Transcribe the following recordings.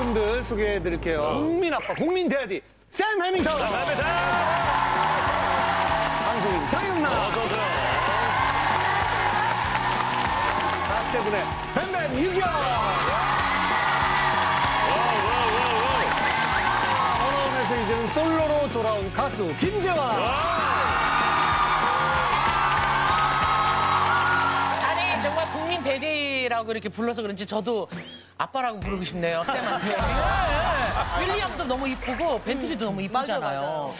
분들 소개해드릴게요. 국민 아빠, 국민 대디, 샘 해밍턴. 방송인 장영남. 어서오세요. 갓세븐의 뱀뱀 유경. 언어원에서 이제는 솔로로 돌아온 가수 김재환. 아니 정말 국민 대디라고 이렇게 불러서 그런지 저도 아빠라고 부르고 싶네요, 쌤한테. 예. 윌리엄도 너무 이쁘고 벤틀리도 너무 이쁘잖아요.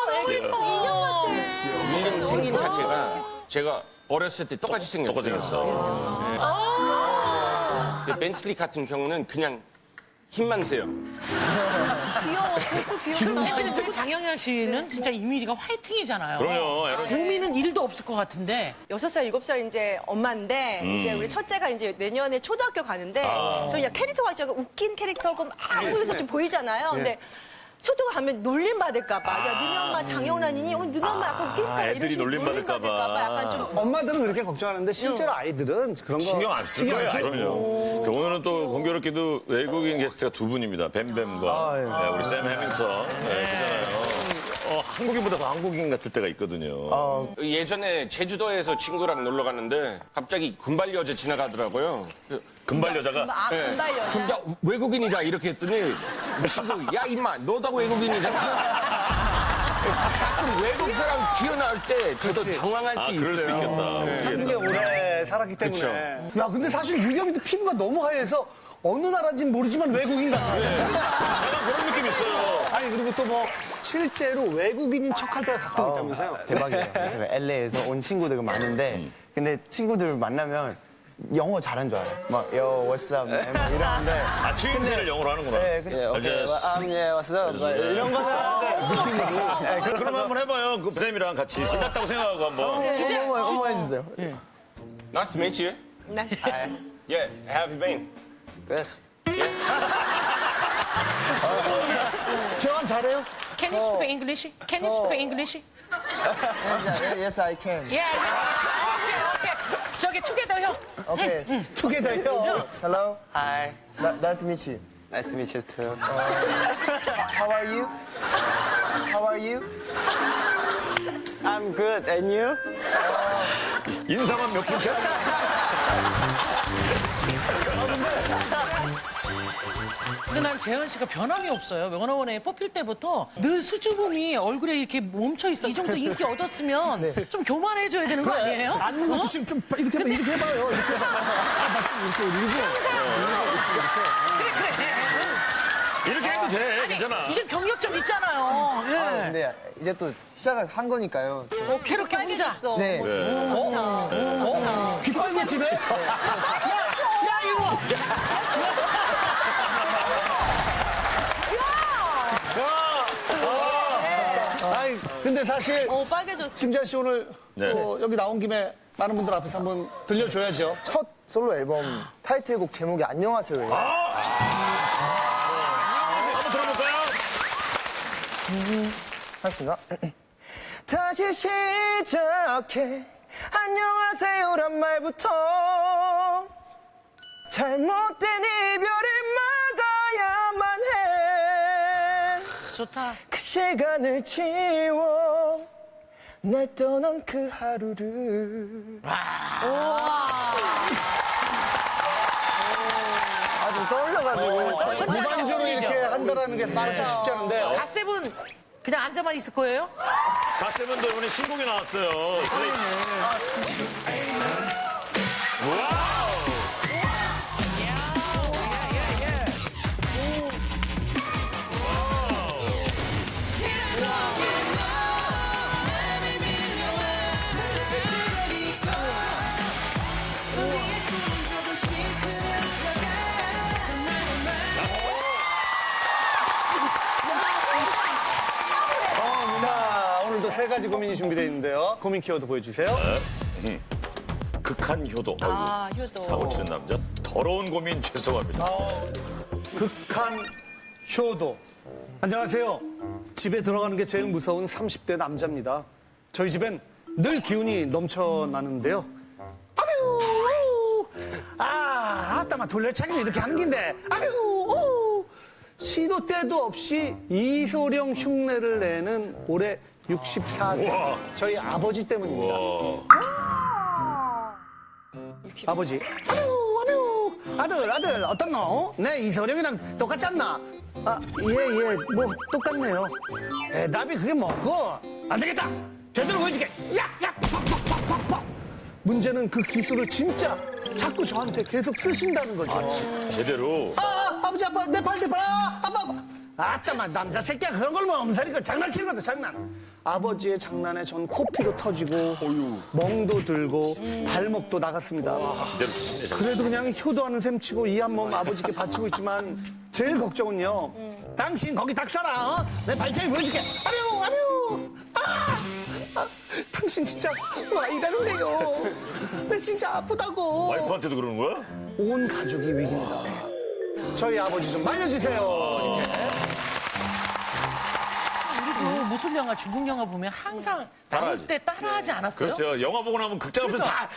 너무 이뻐. 윌리엄 생긴 자체가 제가 어렸을 때 똑같이 생겼어요. 똑같이 생겼어. 근데 벤틀리 같은 경우는 그냥 힘만 세요. 귀여워. 그것도 귀엽다. 벤틀리 장영현 씨는 진짜 이미지가 화이팅이잖아요. 그럼요. 에러 고민은 일도 없을 것 같은데. 6살, 7살 이제 엄마인데 이제 우리 첫째가 이제 내년에 초등학교 가는데 저 그냥 캐릭터가 진짜 웃긴 캐릭터고 막 한국에서 좀 보이잖아요. 근데 초등학교 가면 놀림 받을까 봐. 야, 니네 엄마 장영란이니? 니네 엄마 약간 웃긴 스타일. 애들이 놀림 받을까 봐. 약간 좀 엄마들은 그렇게 걱정하는데 실제로 아이들은 그런 거 신경 안 쓸 거예요. 그럼요. 오늘은 또 공교롭게도 외국인 게스트가 두 분입니다. 뱀뱀과 네, 우리 샘 해밍턴. 네, 그잖아요. 한국인보다 더 한국인 같을 때가 있거든요. 예전에 제주도에서 친구랑 놀러 갔는데 갑자기 금발 여자 지나가더라고요. 금발 여자가 금발 여자. 야, 외국인이다 이렇게 했더니 친구 야 임마 너도 외국인이잖아. 가끔 외국 사람 튀어나올 때 저도 당황할 때 그럴 수 있어요. 있겠다. 한국에 오래 살았기 때문에. 야, 근데 사실 유겸이도 피부가 너무 하얘서 어느 나라인지는 모르지만 외국인 같아. 약간 그런 느낌 있어요. 아니, 그리고 또 뭐 실제로 외국인인 척할 때가 가끔 있다면서요? 대박이에요. 제가 LA에서 온 친구들이 많은데 근데 친구들 만나면 영어 잘하는 줄 알아요. 막 yo what's up man 막 이러는데 추임새를 영어로 하는구나. 네, 그래 오케이 yeah what's up 막 이런 거는 하는데 그럼 한번 해봐요. 그 쌤이랑 같이 신났다고 생각하고 한번. 주제 어머 해주세요. Nice to meet you. Yeah, have you been? Good. 재환 잘해요? Can you speak English? Can you speak English? Yes I can. 예, 오케이. 저기 투게더 형. Okay. 투게더요. Hello. Hi. Nice to meet you. Nice to meet you too. How are you? How are you? I'm good. And you? 인사만 몇 분 차? 근데 난 재현 씨가 변함이 없어요. 원어원에 뽑힐 때부터 늘 수줍음이 얼굴에 이렇게 멈춰 있어. 이 정도 인기 얻었으면 좀 교만해줘야 되는 거 아니에요? 앉는 것도 좀 이렇게 해봐요. 이렇게 해서. 이렇게 해도 돼. 괜찮아. 이제 경력좀 있잖아요. 예. 근데 이제 또 시작을 한 거니까요. 새롭게 혼자. 빨개졌어. 네. 귓빨개 집에? 야, 이리 와! 아니, 근데 사실 빨개졌어. 김재환 씨 오늘 네. 또 여기 나온 김에 많은 분들 앞에서 한번 들려줘야죠. 첫 솔로 앨범 타이틀곡 제목이 안녕하세요예요. 한번 들어볼까요? 하겠습니다. 다시 시작해 안녕하세요란 말부터 잘못된 이별을 막아야만 해. 좋다. 그 시간을 지워 날 떠난 그 하루를. 아주 떠올려가지고. 무반주로 이렇게 한다라는 게 사실 쉽지 않은데. 갓세븐 그냥 앉아만 있을 거예요? 갓세븐도 이번에 신곡이 나왔어요. 자, 오늘도 세 가지 고민이 준비되어 있는데요. 고민 키워드 보여주세요. 극한 효도. 효도. 사고 치는 남자. 더러운 고민 죄송합니다. 극한 효도. 안녕하세요. 집에 들어가는 게 제일 무서운 30대 남자입니다. 저희 집엔 늘 기운이 넘쳐나는데요. 아유, 아따 막 돌려차기는 이렇게 하는 긴데 아유 오. 시도 때도 없이 이소룡 흉내를 내는 올해 64세 우와. 저희 아버지 때문입니다. 아버지 아유 아들 어떻노? 내 이소룡이랑 똑같지 않나? 예 뭐 똑같네요. 답이 그게 뭐고 안 되겠다 제대로 보여줄게 야 팍팍팍팍팍 문제는 그 기술을 진짜 자꾸 저한테 계속 쓰신다는 거죠. 제대로. 아버지 아빠 내 팔 아빠 아따마 남자 새끼야 그런 걸 뭐 엄살이고 장난치는 것도 장난. 아버지의 장난에 전 코피도 터지고 멍도 들고 발목도 나갔습니다. 제대로 치시네. 정말. 그래도 그냥 효도하는 셈 치고 이 한 몸 아버지께 바치고 있지만 제일 걱정은요. 당신 거기 닭 살아. 어? 내 발차기 보여줄게. 아뮤. 당신 진짜 와 이러는데요. 내 진짜 아프다고. 와이프한테도 그러는 거야? 온 가족이 위기입니다. 저희 아버지 좀 말려주세요. 우리도 무술 영화, 중국 영화 보면 항상 나올 따라하지. 때 따라하지 않았어요? 그렇죠. 영화 보고 나면 극장 앞에서 그렇죠. 다.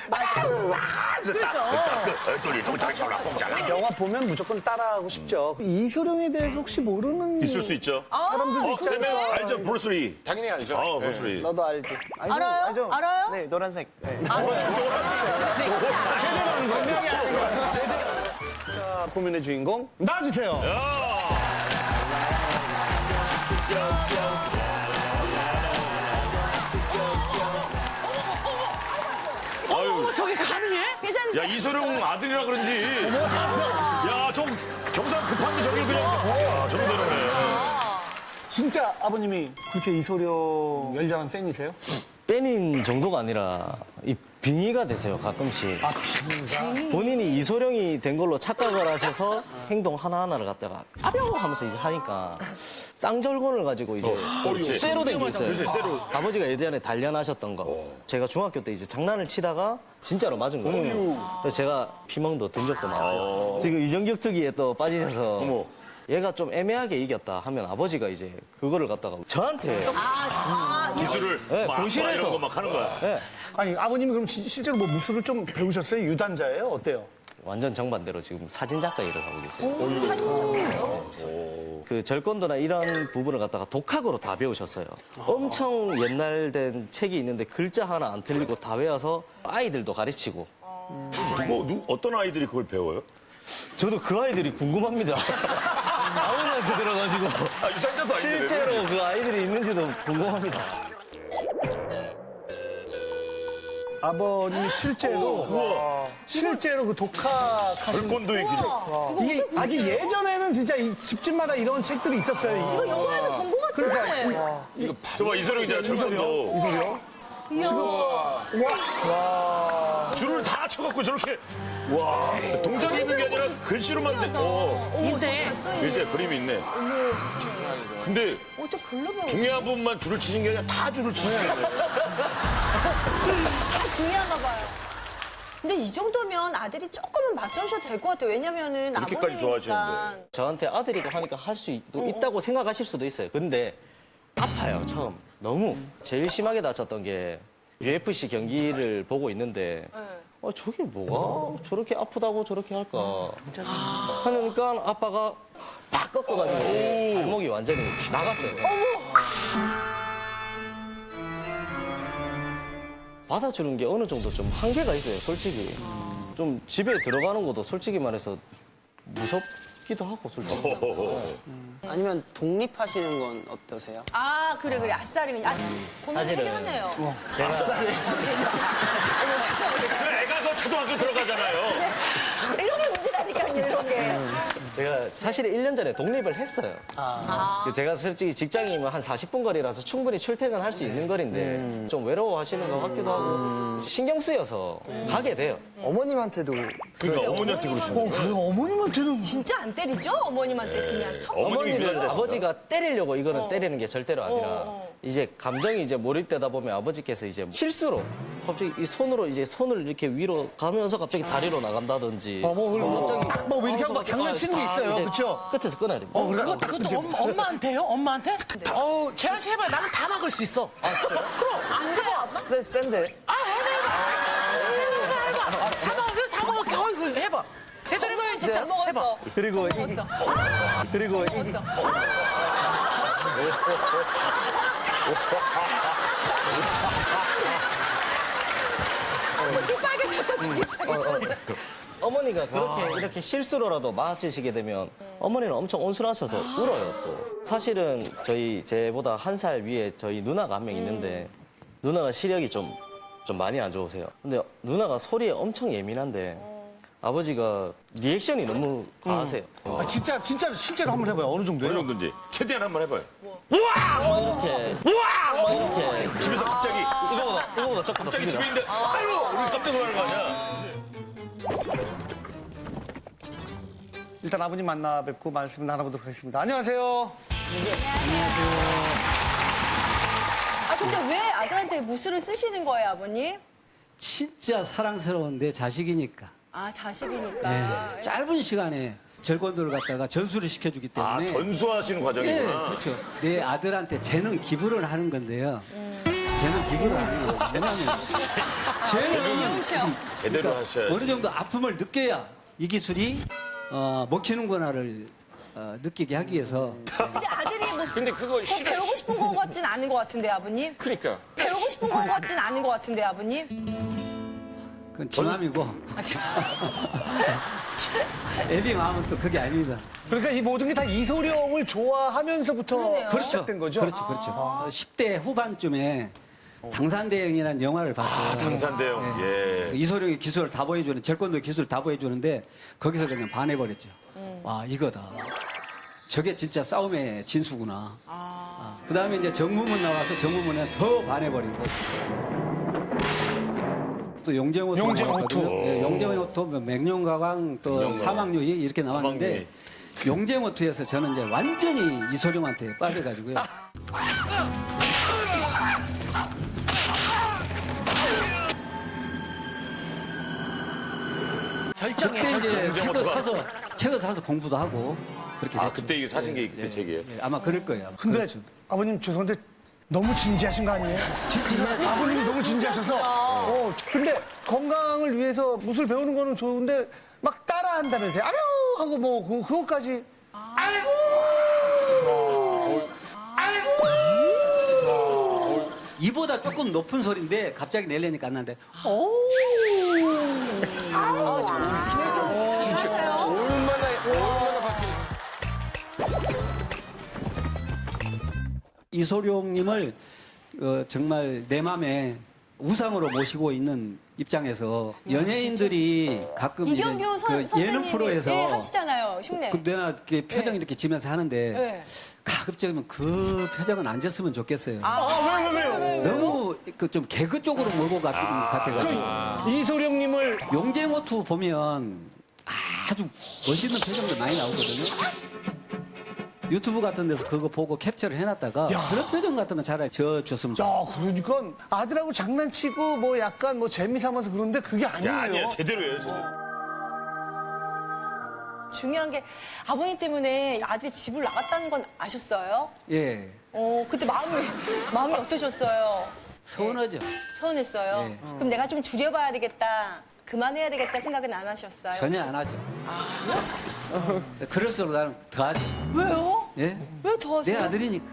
영화 보면 무조건 따라하고 싶죠. 이소룡에 대해서 혹시 모르는 있을 수 있죠. 사람들도 있지 쌤 않을까? 알죠? 브루스리. 당연히 알죠. 브루스리. 너도 알지? 알아요? 알아요? 네, 노란색. 네. 자, 고민의 주인공 나와주세요. 아유. 저게 가능해? 괜찮으세요? 야, 이소룡 아들이라 그런지. 야, 좀 경상 급한데 저길 그냥. 야, 정대로네. 진짜 아버님이 그렇게 이소룡 열렬한 팬이세요? 팬인 정도가 아니라 이 빙의가 되세요 가끔씩. 본인이 이소룡이 된 걸로 착각을 하셔서 행동 하나하나를 갖다가 아병 하면서 이제 하니까 쌍절곤을 가지고 이제 쇠로 된 게 있어요. 그래서 쇠로. 아버지가 예전에 단련하셨던 거. 제가 중학교 때 이제 장난을 치다가 진짜로 맞은 거예요. 그래서 제가 피멍도 든 적도 많고. 지금 이정격 투기에 또 빠지셔서 어머. 얘가 좀 애매하게 이겼다 하면 아버지가 이제 그거를 갖다가 저한테 기술을 네, 막 교실에서. 이런 거 막 하는 거야. 예, 아니 아버님이 그럼 실제로 뭐 무술을 좀 배우셨어요? 유단자예요? 어때요? 완전 정반대로 지금 사진작가 일을 하고 계세요. 그 절권도나 이런 부분을 갖다가 독학으로 다 배우셨어요. 엄청 옛날 된 책이 있는데 글자 하나 안 틀리고 다 외워서 아이들도 가르치고. 어떤 아이들이 그걸 배워요? 저도 그 아이들이 궁금합니다. 아버지한테 들어가지고 유산자도 아닌데. 실제로 그 아이들이 있는지도 궁금합니다. 아버님이 실제로 그 독학하신 절권도 있고. 이게 아주 예전에는 진짜 이 집집마다 이런 책들이 있었어요. 이거 영화에서 본 것 같은데. 저봐 이소룡이잖아. 절권도. 이소룡? 줄을 다 쳐갖고 저렇게. 와. 동작이 있는 게 아니라 글씨로만 돼. 인데 글쎄 그림이 있네. 근데 어떻게 글로 배워? 중요한 분만 줄을 치는 게 아니라 다 줄을 치는 거예요. 다 중요한가 봐요. 근데 이 정도면 아들이 조금은 맞춰주셔도 될 것 같아요. 왜냐면은 그렇게까지 아버님이니까. 좋아하시는데. 저한테 아들이고 하니까 할 수 있다고 생각하실 수도 있어요. 근데 아파요, 처음. 너무. 제일 심하게 다쳤던 게 UFC 경기를 보고 있는데 저게 뭐가 저렇게 아프다고 저렇게 할까 하니까 아빠가 팍 꺾어가지고 발목이 완전히 나갔어요. 받아주는 게 어느 정도 좀 한계가 있어요, 솔직히. 좀 집에 들어가는 것도 솔직히 말해서 무섭기도 하고, 솔직히. 아니면 독립하시는 건 어떠세요? 아, 그래. 아싸리 그냥. 고민 사실은 해결하네요. 제가 그 애가 그 초등학교 들어가잖아요. 이런 게 문제라니까요, 이런 게. 제가 사실 1년 전에 독립을 했어요. 제가 솔직히 직장이면 한 40분 거리라서 충분히 출퇴근할 수 있는 거리인데 좀 외로워하시는 것 같기도 하고 신경 쓰여서 가게 돼요. 어머님한테도 그러니까 어머니한테 그러시는 거예요. 그래 어머님한테는 진짜 안 때리죠? 어머님한테 그냥 쳐. 어머님이 어머니는 그러셨어요? 아버지가 때리려고 이거는 때리는 게 절대로 아니라 이제 감정이 이제 몰입되다 보면 아버지께서 이제 실수로 갑자기 이 손으로 이제 손을 이렇게 위로 가면서 갑자기 다리로 나간다든지 딱 뭐 이렇게 하고 막 장난치는 게 있어요. 이제 그렇죠? 끝에서 끊어야 됩니다. 그것도 엄마한테요? 엄마한테? 재한 씨 해봐요. 나는 다 막을 수 있어. 그럼 안 돼요. 센데. 해봐. 다 막을게. 어이구 해봐. 제대로 해봐요, 진짜. 못 먹었어. 그리고 못 먹었어. 그리고 먹었어. 눈 빨개졌어, 눈이 빨개졌어. 어머니가 그렇게 이렇게 실수로라도 맞으시게 되면 어머니는 엄청 온순하셔서 울어요 또. 사실은 제보다 한 살 위에 저희 누나가 한 명 있는데 누나가 시력이 좀 많이 안 좋으세요. 근데 누나가 소리에 엄청 예민한데 아버지가 리액션이 너무 과하세요. 아, 진짜로 실제로 한번 해봐요. 어느 어느 정도예요? 정도인지 최대한 한번 해봐요. 이렇게 이렇게 집에서 갑자기 이거보다 조금 더 갑자기 큽니다. 집에 있는데 아유 우리 깜짝 놀라는 거 아니야? 일단 아버님 만나 뵙고 말씀 나눠보도록 하겠습니다. 안녕하세요. 아, 근데 왜 아들한테 무술을 쓰시는 거예요, 아버님? 진짜 사랑스러운 내 자식이니까 아, 자식이니까. 네. 짧은 시간에 절권도를 갖다가 전수를 시켜주기 아 때문에 전수하시는 네, 과정이구나. 그렇죠. 내 아들한테 쟤는 기부를 하는 건데요. 쟤는 기부를 하는 거예요. 왜냐하면 쟤는 귀여우셔. 제대로 하셔야지. 어느 정도 아픔을 느껴야 이 기술이 먹히는구나를 느끼게 하기 위해서 근데 아들이 뭐 근데 그거 싫어. 배우고 싶은 거 같진 않은 것 같은데, 아버님? 그러니까. 배우고 싶은 거 같진 않은 것 같은데, 아버님? 그건 지 맘이고 애비 마음은 또 그게 아닙니다. 그러니까 이 모든 게 다 이소룡을 좋아하면서부터 그러네요. 시작된 거죠? 그렇죠. 10대 후반쯤에 당산대행이라는 영화를 봤어요. 당산대형. 예. 이소룡의 기술을 다 보여주는, 절권도의 기술을 다 보여주는데 거기서 그냥 반해버렸죠. 와, 이거다. 저게 진짜 싸움의 진수구나. 그 다음에 이제 정무문 나와서 정무문에 더 반해버리고. 또 용쟁호토. 용쟁호토. 용쟁호토, 맹룡가광, 또 맹룡가광. 사막유이 이렇게 나왔는데 용쟁호토에서 저는 이제 완전히 이소룡한테 빠져가지고요. 결정이에요, 그때 결정. 이제 책을 사서 공부도 하고 그렇게 됐죠. 그때 이게 사신 게 그때 책이에요. 예, 아마 그럴 거예요. 근데 그렇죠. 아버님 죄송한데 너무 진지하신 거 아니에요? 아버님이 너무 진지하셔서. 근데 건강을 위해서 무술 배우는 거는 좋은데 막 따라 한다면서요. 아유 하고 뭐 그것까지. 이보다 조금 높은 소리인데 갑자기 내려니까 안 나는데 얼마나 바뀌는. 이소룡님을 정말 내 맘에 우상으로 모시고 있는 입장에서 연예인들이 가끔 이경규 이런 선배님이 예능 프로에서 네, 하시잖아요, 흉내. 그 내가 이렇게 표정 네. 이렇게 지면서 하는데 네. 가급적이면 그 표정은 안 졌으면 좋겠어요. 왜요? 너무 그 좀 개그 쪽으로 몰고 같아가지고. 이소룡님을 용쟁호투 보면 아주 멋있는 표정들 많이 나오거든요. 유튜브 같은 데서 그거 보고 캡처를 해놨다가 그런 표정 같은 거 차라리 줬으면 좋겠어요. 야 그러니까 아들하고 장난치고 뭐 약간 뭐 재미삼아서 그런데 그게 아니에요. 야, 아니야 제대로 해요. 제대로. 중요한 게 아버님 때문에 아들이 집을 나갔다는 건 아셨어요? 예. 그때 마음이 어떠셨어요? 서운하죠. 서운했어요. 네. 그럼 내가 좀 줄여봐야 되겠다, 그만해야 되겠다 생각은 안 하셨어요? 전혀 안 하죠. 그럴수록 나는 더 하죠. 왜요? 예? 왜 더 내 하세요? 아들이니까.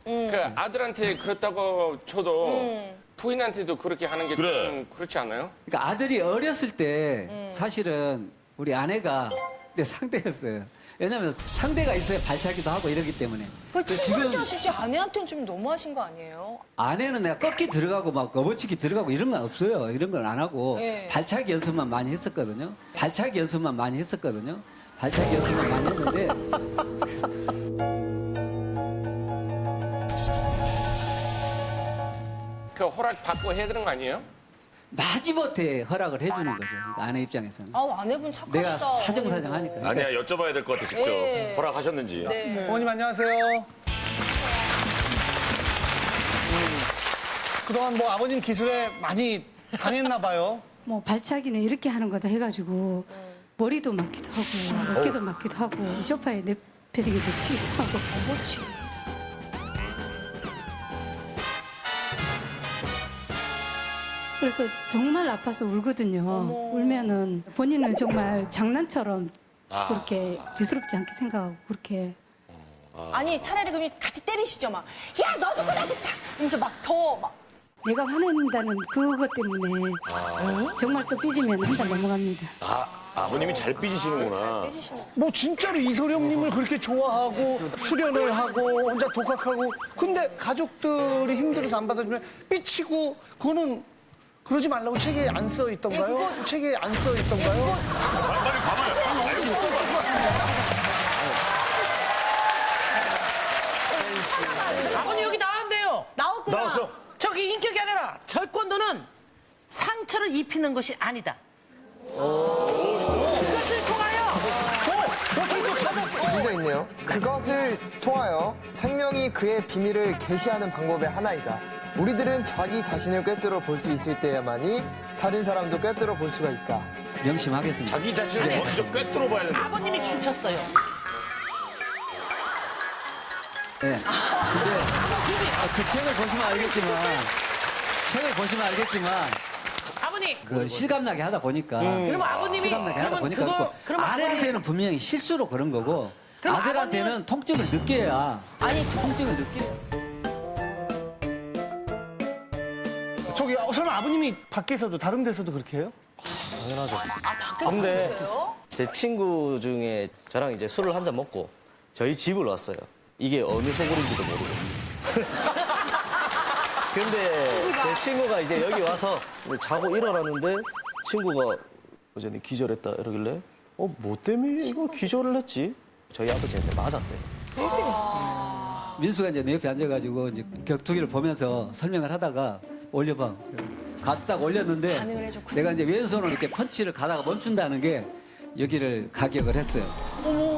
그 아들한테 그렇다고 쳐도 부인한테도 그렇게 하는 게 그래. 좀 그렇지 않아요? 그러니까 아들이 어렸을 때 사실은 우리 아내가 내 상대였어요. 왜냐면 상대가 있어야 발차기도 하고 이러기 때문에. 그 지금 친구한테 하시지 아내한테는 좀 너무하신 거 아니에요? 아내는 내가 꺾기 들어가고 막 업어치기 들어가고 이런 건 없어요. 이런 건 안 하고 네. 발차기 연습만 많이 했었거든요. 발차기 연습만 많이 했었거든요. 발차기 연습만 많이 했는데 그 허락 받고 해야 되는 거 아니에요? 마지못해 허락을 해주는 거죠. 그러니까 아내 입장에서는. 아내분 착하시다. 내가 사정사정 하니까. 아니야 여쭤봐야 될 것 같아 직접 네. 허락하셨는지. 네. 어머님 안녕하세요. 그동안 뭐 아버님 기술에 많이 당했나 봐요. 뭐 발차기는 이렇게 하는 거다 해가지고 머리도 맞기도 하고 어깨도 맞기도 하고 이 소파에 내패딩이도 치기도 하고 그래서 정말 아파서 울거든요. 울면은 본인은 정말 장난처럼 그렇게 대수롭지 않게 생각하고 그렇게. 아니 차라리 그러면 같이 때리시죠 막. 야 너 죽고 나 죽자. 이러면서 막 더 막. 내가 화낸다는 그것 때문에 정말 또 삐지면 한 달 넘어갑니다. 아버님이 잘 삐지시는구나. 뭐 진짜로 이소룡님을 그렇게 좋아하고 수련을 하고 혼자 독학하고 근데 가족들이 힘들어서 안 받아주면 삐치고 그거는 그러지 말라고 책에 안 써 있던가요? 책에 안 써 있던가요? 빨리 가봐요. 아버님 여기 나왔는데요. 나왔구나. 나왔어. 저기 인격이 아니라 절권도는 상처를 입히는 것이 아니다. 그것을 통하여 진짜 있네요. 그것을 통하여 생명이 그의 비밀을 계시하는 방법의 하나이다. 우리들은 자기 자신을 꿰뚫어 볼 수 있을 때야만이 다른 사람도 꿰뚫어 볼 수가 있다. 명심하겠습니다. 자기 자신을 먼저 꿰뚫어 봐야 된다. 아버님이 춤췄어요. 네. 근데 그 책을 보시면 알겠지만 아버님. 그 실감나게 하다 보니까 그럼 아버님이 실감나게 하다 보니까 그렇고 그럼 아내한테는 분명히 실수로 그런 거고 그럼 아들한테는 통증을 느껴야 통증을 느끼. 저기 설마 아버님이 밖에서도 다른 데서도 그렇게 해요? 당연하죠. 밖에서 근데 그러세요? 제 친구 중에 저랑 이제 술을 한 잔 먹고 저희 집을 왔어요. 이게 어느 속으로인지도 모르고. 근데 제 친구가 이제 여기 와서 자고 일어났는데 친구가 어제는 기절했다 이러길래 뭐 때문에 이거 기절을 했지? 저희 아버지한테 맞았대. 민수가 이제 내 옆에 앉아가지고 이제 격투기를 보면서 설명을 하다가 올려봐. 딱 올렸는데 반응을 해줬거든. 내가 이제 왼손으로 이렇게 펀치를 가다가 멈춘다는 게 여기를 가격을 했어요.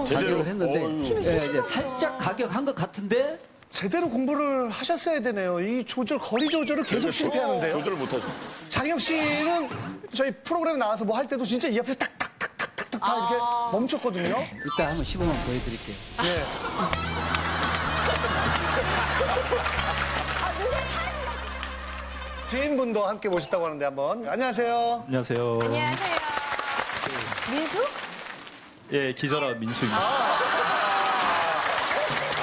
가격을 했는데 이제 살짝 가격한 것 같은데 제대로 공부를 하셨어야 되네요. 이 거리 조절을 계속 실패하는데요. 조절을 못하죠. 장혁 씨는 저희 프로그램 나와서 뭐 할 때도 진짜 이 앞에서 탁탁탁탁탁 다 이렇게 멈췄거든요. 이따 한번 시범을 보여드릴게요. 네. 지인분도 함께 모셨다고 하는데 한번 안녕하세요. 안녕하세요. 안녕하세요. 민수? 예, 기절한 민수입니다.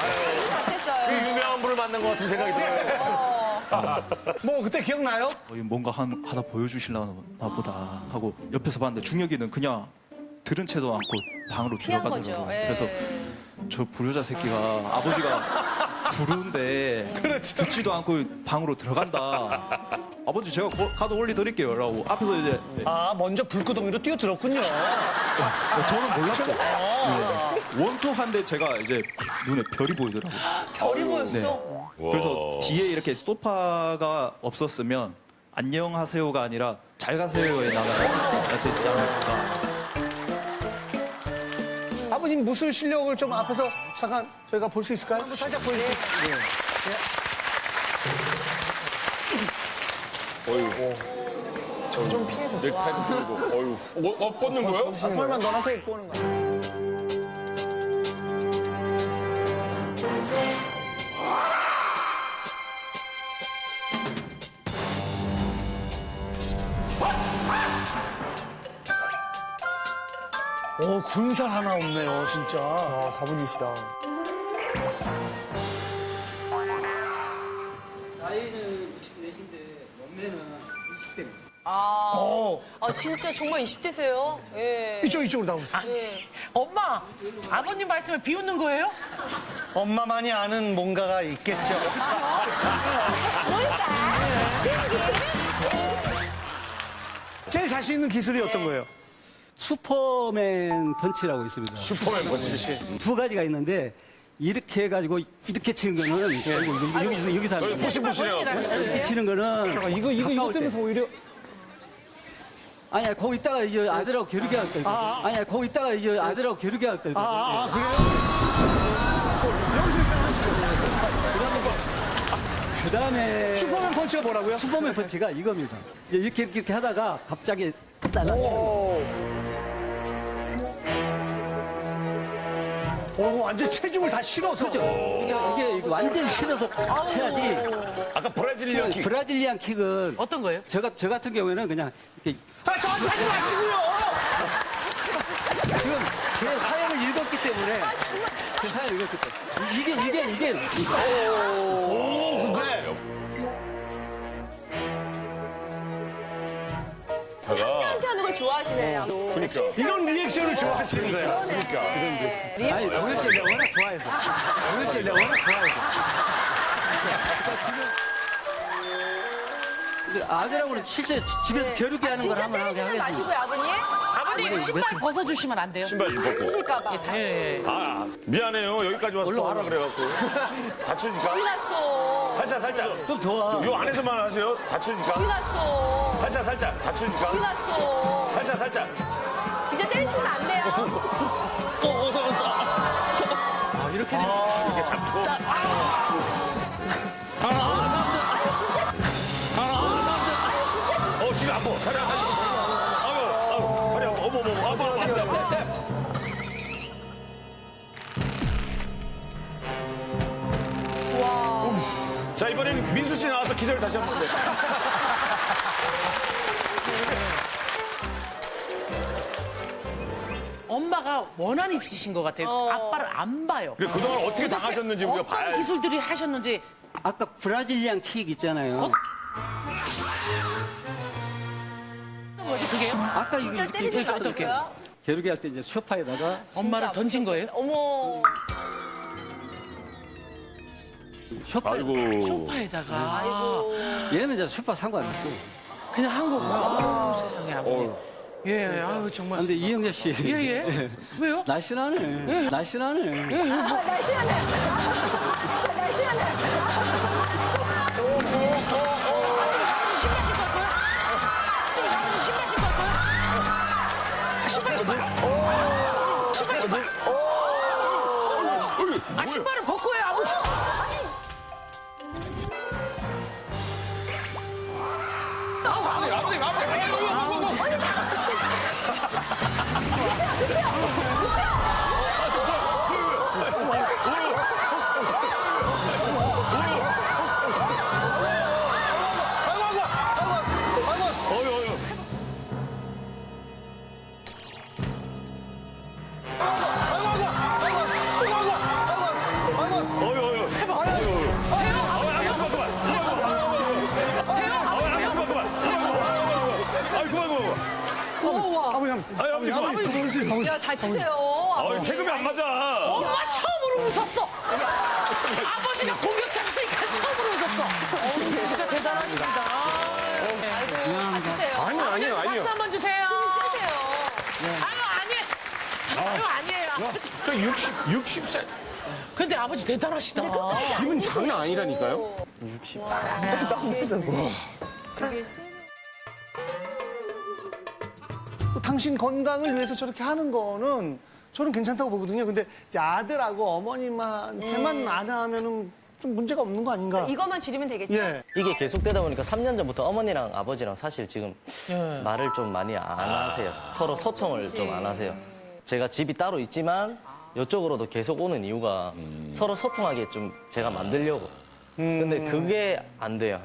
그 어땠어요? 유명한 분을 만난 것 같은 생각이 들어요. 뭐 그때 기억나요? 뭔가 하다 보여주실라나 보다 하고 옆에서 봤는데 중혁이는 그냥 들은 채도 않고 방으로 피한 들어가더라고요. 거죠. 예. 그래서 저 불효자 새끼가 아버지가 부르는데 듣지도 않고 방으로 들어간다. 아버지 제가 가도 올려드릴게요 라고 앞에서 이제 먼저 불구덩이로 뛰어들었군요. 저는 몰랐죠. 네. 원투한데 제가 이제 눈에 별이 보이더라고요. 별이 보였어? 네. 그래서 뒤에 이렇게 소파가 없었으면 안녕하세요가 아니라 잘 가세요에 나가야 되지 않았을까. 아버님 무술 실력을 좀 앞에서 잠깐 저희가 볼 수 있을까요? 한번 살짝 보여주세요. 어휴. 좀 피해서 넥타이도 풀고. 어휴. 뻗는 거예요? 설마 너라서 입고 오는 거야? 군살 하나 없네요, 진짜. 가보지시다. 나이는 64인데 몸매는 20대입니다. 진짜 정말 20대세요? 예. 이쪽으로 나오세요. 예. 엄마, 아버님 말씀을 비웃는 거예요? 엄마만이 아는 뭔가가 있겠죠. 제일 자신 있는 기술이 어떤 거예요? 슈퍼맨 펀치라고 있습니다. 슈퍼맨 펀치. 두 가지가 있는데 이렇게 해가지고 이렇게 치는 거는 여기서 하는 거예요. 푸시푸시해요. 이렇게 치는 거는 이거 가까울 때. 때문에 오히려 아니야 거기 있다가 이제 아들하고 겨루게 할 거예요. 아니야 거기 있다가 이제 아들하고 겨루게 할 거예요. 그래요? 여기서 일단 하시죠. 그다음에 슈퍼맨 펀치가 뭐라고요? 슈퍼맨 펀치가 이겁니다. 이제 이렇게 하다가 갑자기 따라. 완전 체중을 다 실어서. 그렇죠. 이게 완전히 실어서 쳐야지. 아까 브라질 브라질리안 킥은 어떤 거예요? 저 같은 경우에는 그냥 이렇게 저한테 하지 마시고요. 지금 제 사연을 읽었기 때문에 제 사연을 읽었기 때문에 이게 상대한테 하는 걸 좋아하시네요. 이런 리액션을 좋아하시는 거예요. 아니 오늘 제 내가 워낙 좋아해서 근데 아들하고는 실제 집에서 겨루기 하는 걸 진짜 한번 하게 때리지는 마시고요, 하겠습니다. 아버님. 아버님 신발 벗어주시면 안 돼요? 신발 좀 벗고. 치실까봐. 예. 아, 미안해요. 여기까지 와서 또 하라 그래갖고. 다치니까. 어디 갔어? 살짝. 좀 더. 요 안에서만 하세요. 다치니까. 어디 갔어? 살짝. 다치니까. 어디 갔어? 살짝. 진짜 때리시면 안 돼요. 이렇게 됐어. 이렇게 잡고. 지금 아파. 다리 아파. 아유, 다리 아파. 어머. 아파. 와. 자, 이번에는 민수 씨 나와서 기절 다시 한번. 엄마가 원한이 지신 것 같아요. 아빠를 안 봐요. 그래, 그동안 어떻게 당하셨는지 우리가 어떤 봐야지. 기술들이 하셨는지. 아까 브라질리안 킥 있잖아요. 뭐지 그게요? 아까 진짜 이거 때리지 마셨어요? 겨루기 할 때 이제 소파에다가 엄마를 던진 거예요? 어머. 아이고. 소파에다가. 아이고. 얘는 이제 소파 상관없고. 그냥 한 거고요. 아우, 세상에 아버님. 예, 아유 정말. 근데 이영재 씨. 예. 왜요? 날씬하네. 날씬하네. 날씬하네. 신발을 벗고 해요, 아버지. 야, 다치세요. 체급이 안 맞아. 엄마 처음으로 웃었어. 아버지가 공격했으니까 처음으로 웃었어. 진짜 대단하십니다. 아이고, 다치세요. 아니요. 박수 한번 주세요. 세세요. 아니에요. 저 60세. 근데 아버지 대단하시다. 기분 장난 아니라니까요. 그게 세. 당신 건강을 위해서 저렇게 하는 거는 저는 괜찮다고 보거든요. 근데 이제 아들하고 어머님한테만 안 하면은 좀 문제가 없는 거 아닌가? 이것만 줄이면 되겠죠? 예. 이게 계속되다 보니까 3년 전부터 어머니랑 아버지랑 사실 지금 말을 좀 많이 안 하세요. 서로 소통을 좀 안 하세요. 제가 집이 따로 있지만 이쪽으로도 계속 오는 이유가 서로 소통하게 좀 제가 만들려고. 근데 그게 안 돼요.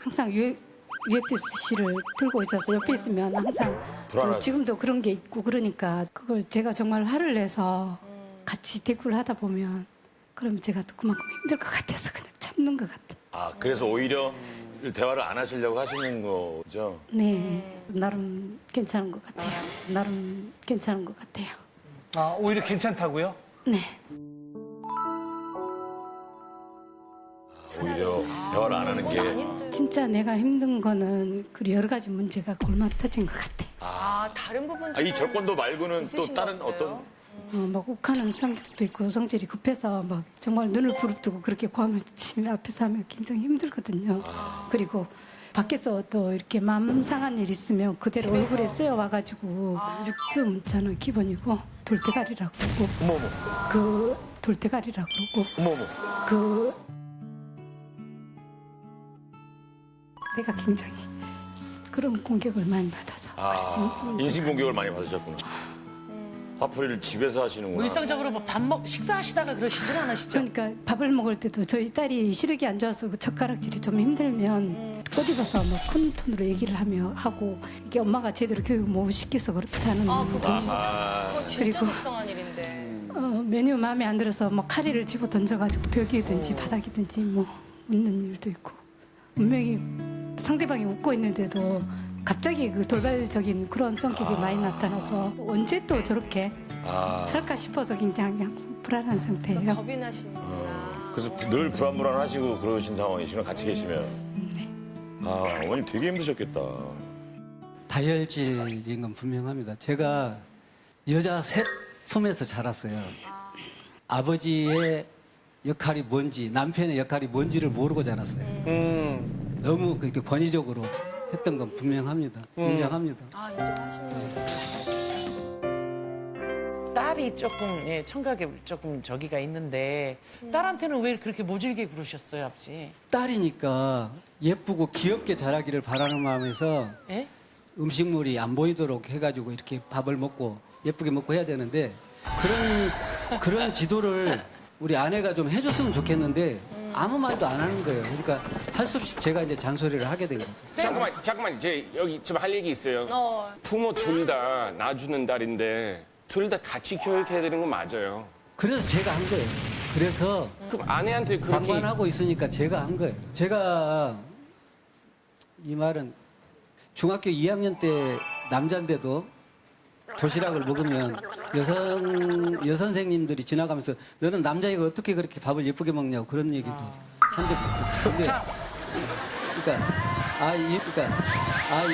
항상 UFC를 들고 있어서 옆에 있으면 항상 또 지금도 그런 게 있고 그러니까 그걸 제가 정말 화를 내서 같이 대꾸를 하다 보면 그럼 제가 또 그만큼 힘들 것 같아서 그냥 참는 것 같아요. 아, 그래서 오히려 대화를 안 하시려고 하시는 거죠? 네, 나름 괜찮은 것 같아요. 나름 괜찮은 것 같아요. 아, 오히려 괜찮다고요? 네. 오히려 대화를 안 하는 게. 진짜 내가 힘든 거는 그 여러 가지 문제가 골마 터진 것 같아. 아, 다른 부분도. 이 절권도 말고는 또 다른 어떤. 막 욱하는 성격도 있고 성질이 급해서 막 정말 눈을 부릅뜨고 그렇게 고함을 치며 앞에서 하면 굉장히 힘들거든요. 그리고 밖에서 또 이렇게 마음 상한 일 있으면 그대로 얼굴에 쓰여 와가지고 육주 문자는 기본이고 돌대가리라고 그러고 어머머. 그 돌대가리라고 그러고 어머머. 그 내가 굉장히 그런 공격을 많이 받아서 아, 인신 공격을 많이 받으셨구나. 화풀이를 집에서 하시는구나. 뭐 일상적으로 뭐 식사하시다가 그러시진 않으시죠? 그러니까 밥을 먹을 때도 저희 딸이 시력이 안 좋아서 그 젓가락질이 좀 힘들면 꼬집어서 뭐 큰 톤으로 얘기를 하고 이게 엄마가 제대로 교육을 못 시켜서 그렇다는 그거 진짜 그리고- 속상한 일인데. 메뉴 마음에 안 들어서 뭐 카레를 집어 던져가지고 벽이든지 바닥이든지 뭐 웃는 일도 있고 분명히 상대방이 웃고 있는데도 갑자기 그 돌발적인 그런 성격이 많이 나타나서 언제 또 저렇게 할까 싶어서 굉장히 항상 불안한 상태예요. 겁이 나시는구나. 그래서 늘 불안불안하시고 그러신 상황이시구나, 같이 계시면. 어머님 되게 힘드셨겠다. 다혈질인 건 분명합니다. 제가 여자 셋 품에서 자랐어요. 아버지의 역할이 뭔지, 남편의 역할이 뭔지를 모르고 자랐어요. 너무 그렇게 권위적으로 했던 건 분명합니다. 인정합니다. 인정하십니다. 딸이 조금 청각에 조금 저기가 있는데 딸한테는 왜 그렇게 모질게 굴으셨어요, 아버지? 딸이니까 예쁘고 귀엽게 자라기를 바라는 마음에서 예? 음식물이 안 보이도록 해가지고 이렇게 밥을 먹고 예쁘게 먹고 해야 되는데 그런 지도를 우리 아내가 좀 해줬으면 좋겠는데 아무 말도 안 하는 거예요. 그러니까 할 수 없이 제가 이제 잔소리를 하게 된 거죠. 잠깐만, 이제 여기 좀 할 얘기 있어요. 부모 둘 다 낳아주는 딸인데 둘 다 같이 교육해야 되는 건 맞아요. 그래서 제가 한 거예요. 그래서 그럼 아내한테 그렇게 방관하고 있으니까 제가 한 거예요. 제가 이 말은 중학교 2학년 때 남자인데도 도시락을 먹으면 여선생님들이 지나가면서 너는 남자애가 어떻게 그렇게 밥을 예쁘게 먹냐고 그런 얘기도 한 적이 있고. 근데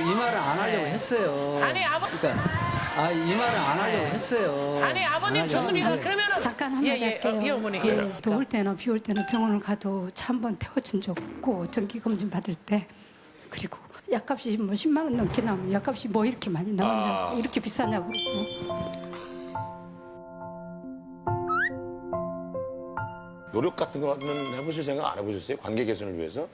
이 말은 안 하려고 했어요. 아니, 이 말은 안 하려고 했어요. 아니, 아버님 좋습니다. 그러면은 잠깐 한마디 할게요. 예, 어머니. 더울 때나 비 올 때는 병원을 가도 차 한 번 태워준 적 없고 정기검진 받을 때 그리고 약값이 뭐 10만 원 넘게 나오면 약값이 뭐 이렇게 많이 나오냐고 이렇게 비싸냐고 그러고 노력 같은 거는 해보실 생각 안 해보셨어요? 관계 개선을 위해서?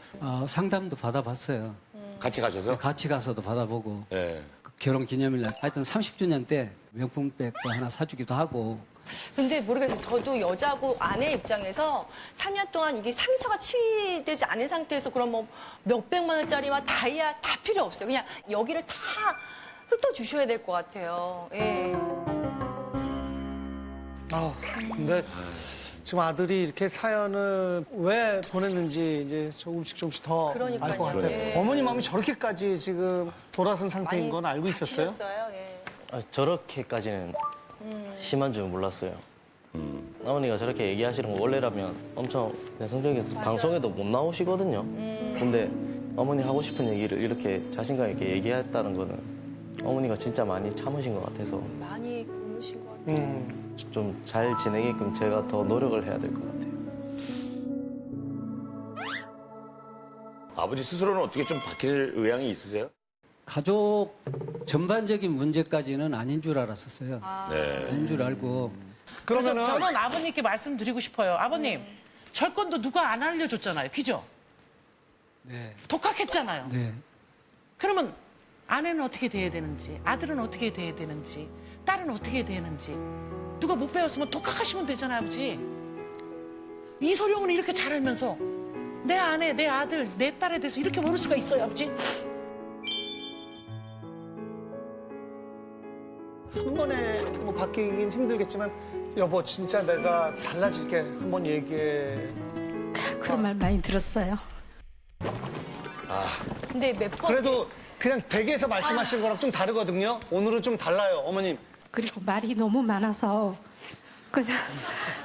상담도 받아봤어요. 같이 가셔서? 같이 가서도 받아보고 네. 그 결혼 기념일날 하여튼 30주년 때 명품백도 하나 사주기도 하고. 근데 모르겠어요. 저도 여자고 아내 입장에서 3년 동안 이게 상처가 치유되지 않은 상태에서 그런 뭐 몇백만 원짜리만 다이아 다 필요 없어요. 그냥 여기를 다 훑어주셔야 될 것 같아요. 예. 근데 지금 아들이 이렇게 사연을 왜 보냈는지 이제 조금씩 더 알 것 그러니까요. 같아요. 예. 어머니 마음이 저렇게까지 지금 돌아선 상태인 건 알고 있었어요? 다치셨어요? 예. 저렇게까지는 심한 줄 몰랐어요. 어머니가 저렇게 얘기하시는 거 원래라면 엄청 내성적이어서 방송에도 못 나오시거든요. 근데 어머니 하고 싶은 얘기를 이렇게 자신감 있게 얘기했다는 거는 어머니가 진짜 많이 참으신 것 같아서 많이 굶으신 것 같아요. 좀 잘 지내게끔 제가 더 노력을 해야 될 것 같아요. 아버지 스스로는 어떻게 좀 바뀔 의향이 있으세요? 가족 전반적인 문제까지는 아닌 줄 알았었어요. 네. 아닌 줄 알고. 그래서 저는 아버님께 말씀드리고 싶어요. 아버님, 철권도 누가 안 알려줬잖아요. 그죠? 네. 독학했잖아요. 네. 그러면 아내는 어떻게 돼야 되는지, 아들은 어떻게 돼야 되는지, 딸은 어떻게 되는지 누가 못 배웠으면 독학하시면 되잖아요, 아버지. 이소룡은 이렇게 잘 알면서 내 아내, 내 아들, 내 딸에 대해서 이렇게 모를 수가 있어요, 아버지. 한 번에 뭐 바뀌긴 힘들겠지만 여보 진짜 내가 달라질게 한번 얘기해. 그런 말 많이 들었어요. 근데 몇 번. 그래도 그냥 댁에서 말씀하신 거랑 좀 다르거든요. 오늘은 좀 달라요, 어머님. 그리고 말이 너무 많아서 그냥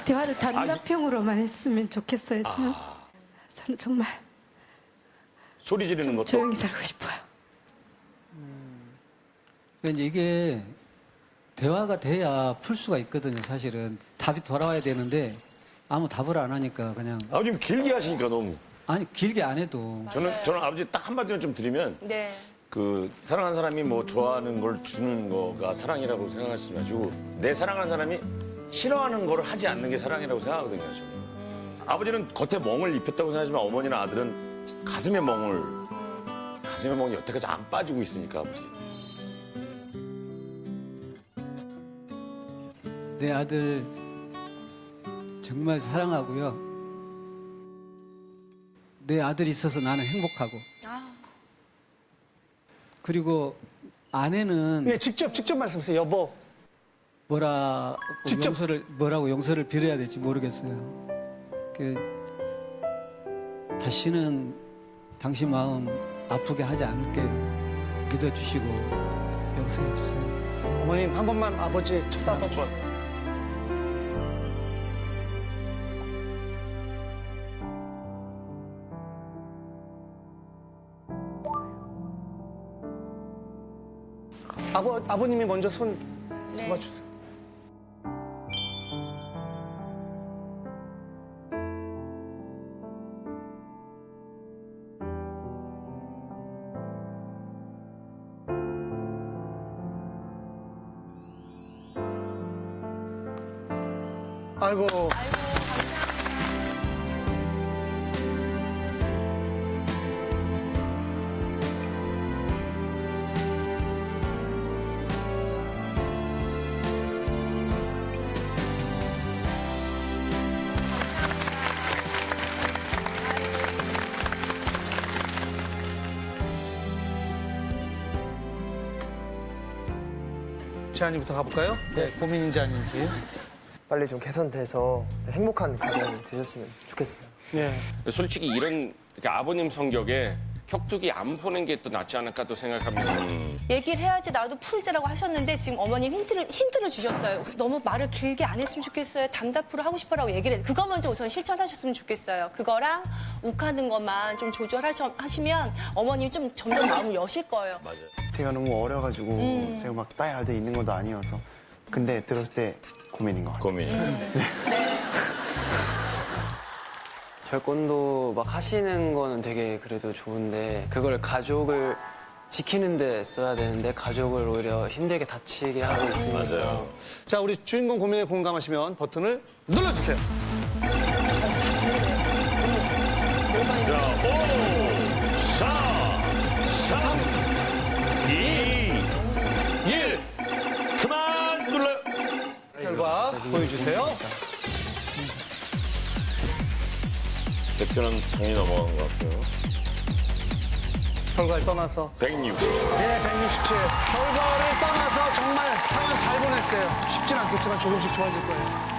대화를 단답형으로만 했으면 좋겠어요. 저는 정말 소리 지르는 것도? 조용히 살고 싶어요. 그러니까 이제 이게 대화가 돼야 풀 수가 있거든요, 사실은. 답이 돌아와야 되는데 아무 답을 안 하니까 그냥. 아버님 길게 하시니까 너무. 아니, 길게 안 해도. 저는 아버지 딱 한마디로 좀 드리면 네. 그 사랑하는 사람이 뭐 좋아하는 걸 주는 거가 사랑이라고 생각하시지 마시고 내 사랑하는 사람이 싫어하는 걸 하지 않는 게 사랑이라고 생각하거든요, 저는. 아버지는 겉에 멍을 입혔다고 생각하지만 어머니나 아들은 가슴에 멍이 여태까지 안 빠지고 있으니까, 아버지. 내 아들 정말 사랑하고요. 내 아들이 있어서 나는 행복하고. 그리고 아내는 예, 직접 말씀하세요. 여보. 직접. 뭐라고 용서를 빌어야 될지 모르겠어요. 다시는 당신 마음 아프게 하지 않을게요. 믿어주시고 용서해 주세요. 어머님 한 번만 아버지 쳐다봐줘. 아버님이 먼저 손 잡아주세요. 아이고. 재한이부터 가볼까요? 네, 고민인지 아닌지. 빨리 좀 개선돼서 행복한 가정이 되셨으면 좋겠어요. 예. 솔직히 이런 그러니까 아버님 성격에 격투기 안 보는 게 또 낫지 않을까 또 생각합니다. 얘기를 해야지 나도 풀자라고 하셨는데 지금 어머님 힌트를 주셨어요. 너무 말을 길게 안 했으면 좋겠어요. 단답으로 하고 싶어라고 얘기를 해요. 그거 먼저 우선 실천하셨으면 좋겠어요. 그거랑 욱하는 것만 좀 조절하시면 어머님 좀 점점 마음을 여실 거예요. 맞아요. 제가 너무 어려가지고 제가 막 딸 아들 있는 것도 아니어서 근데 들었을 때 고민인 것 같아요. 고민. 결혼도 막 하시는 거는 되게 그래도 좋은데 그걸 가족을 지키는 데 써야 되는데 가족을 오히려 힘들게 다치게 하고 있으니까. 맞아요. 자, 우리 주인공 고민에 공감하시면 버튼을 눌러주세요. 자, 5, 4, 3, 2, 1. 그만 눌러요. 결과 보여주세요. 대표는 당연히 넘어간 것 같고요. 결과를 떠나서. 160. 네, 167. 결과를 떠나서 정말 상황 잘 보냈어요. 쉽진 않겠지만 조금씩 좋아질 거예요.